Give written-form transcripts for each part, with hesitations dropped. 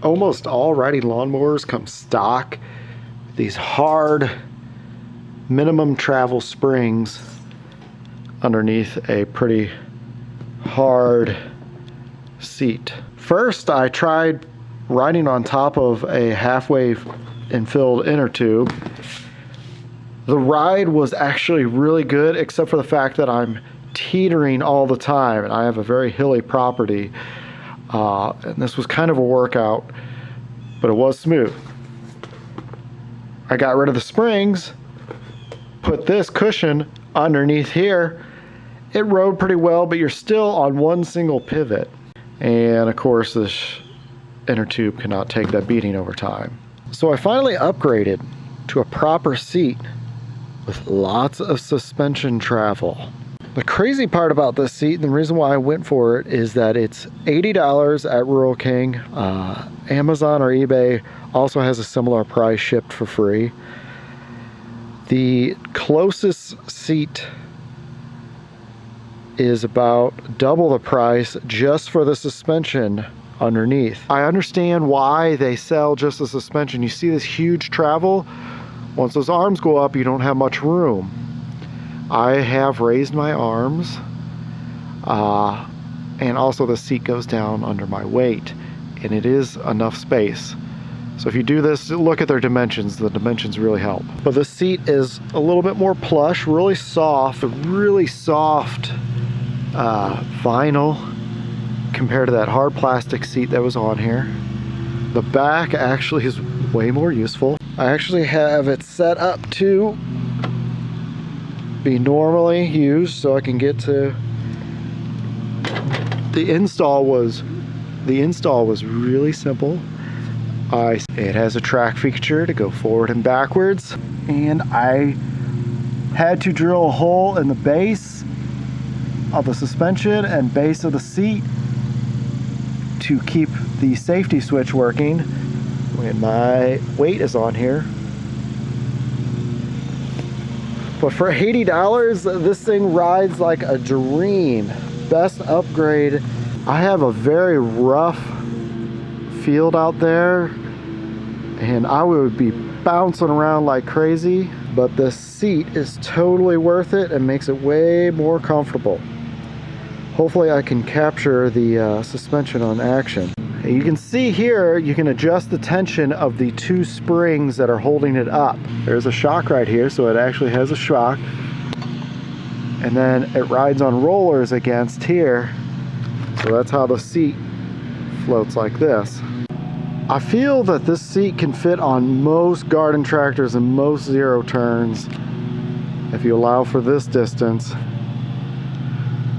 Almost all riding lawnmowers come stock. These hard minimum travel springs underneath a pretty hard seat. First, I tried riding on top of a halfway infilled inner tube. The ride was actually really good, except for the fact that I'm teetering all the time, and I have a very hilly property. And this was kind of a workout, but it was smooth. I got rid of the springs, put this cushion underneath here. It rode pretty well, but you're still on one single pivot. And of course, this inner tube cannot take that beating over time. So I finally upgraded to a proper seat with lots of suspension travel. The crazy part about this seat, and the reason why I went for it, is that it's $80 at Rural King. Amazon or eBay also has a similar price, shipped for free. The closest seat is about double the price just for the suspension underneath. I understand why they sell just the suspension. You see this huge travel? Once those arms go up, you don't have much room. I have raised my arms, and also the seat goes down under my weight, and it is enough space. So if you do this, look at their dimensions. The dimensions really help. But the seat is a little bit more plush, really soft vinyl compared to that hard plastic seat that was on here. The back actually is way more useful. I actually have it set up to be normally used, so I can get to the install was really simple. It has a track feature to go forward and backwards, and I had to drill a hole in the base of the suspension and base of the seat to keep the safety switch working when my weight is on here. But for $80, this thing rides like a dream. Best upgrade. I have a very rough field out there, and I would be bouncing around like crazy, but this seat is totally worth it and makes it way more comfortable. Hopefully I can capture the suspension on action. You can see here, you can adjust the tension of the two springs that are holding it up. There's a shock right here, so it actually has a shock. And then it rides on rollers against here. So that's how the seat floats like this. I feel that this seat can fit on most garden tractors and most zero turns if you allow for this distance.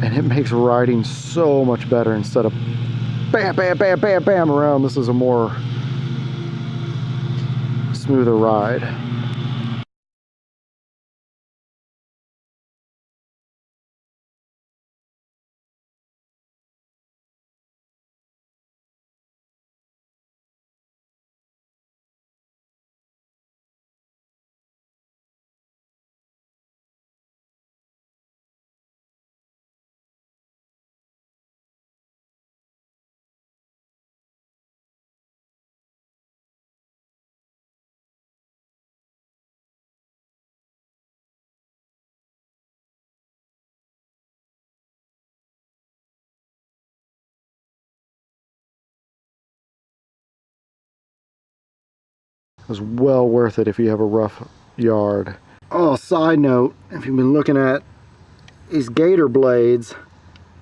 And it makes riding so much better. Instead of bam, bam, bam, bam, bam around, this is a more smoother ride. It was well worth it if you have a rough yard. Oh, side note, if you've been looking at these Gator blades,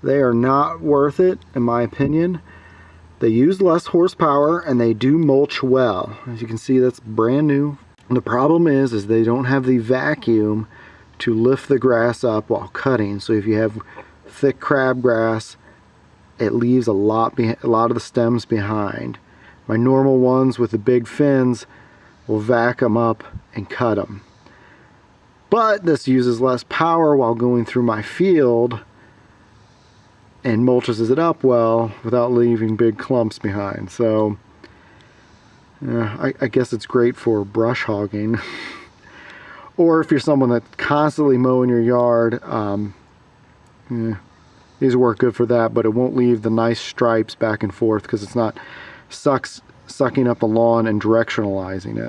they are not worth it in my opinion. They use less horsepower and they do mulch well. As you can see, that's brand new. And the problem is they don't have the vacuum to lift the grass up while cutting. So if you have thick crabgrass, it leaves a lot of the stems behind. My normal ones with the big fins will vac them up and cut them. But this uses less power while going through my field and mulches it up well without leaving big clumps behind. So I guess it's great for brush hogging. Or if you're someone that's constantly mowing your yard, these work good for that, but it won't leave the nice stripes back and forth because it's not sucks sucking up the lawn and directionalizing it.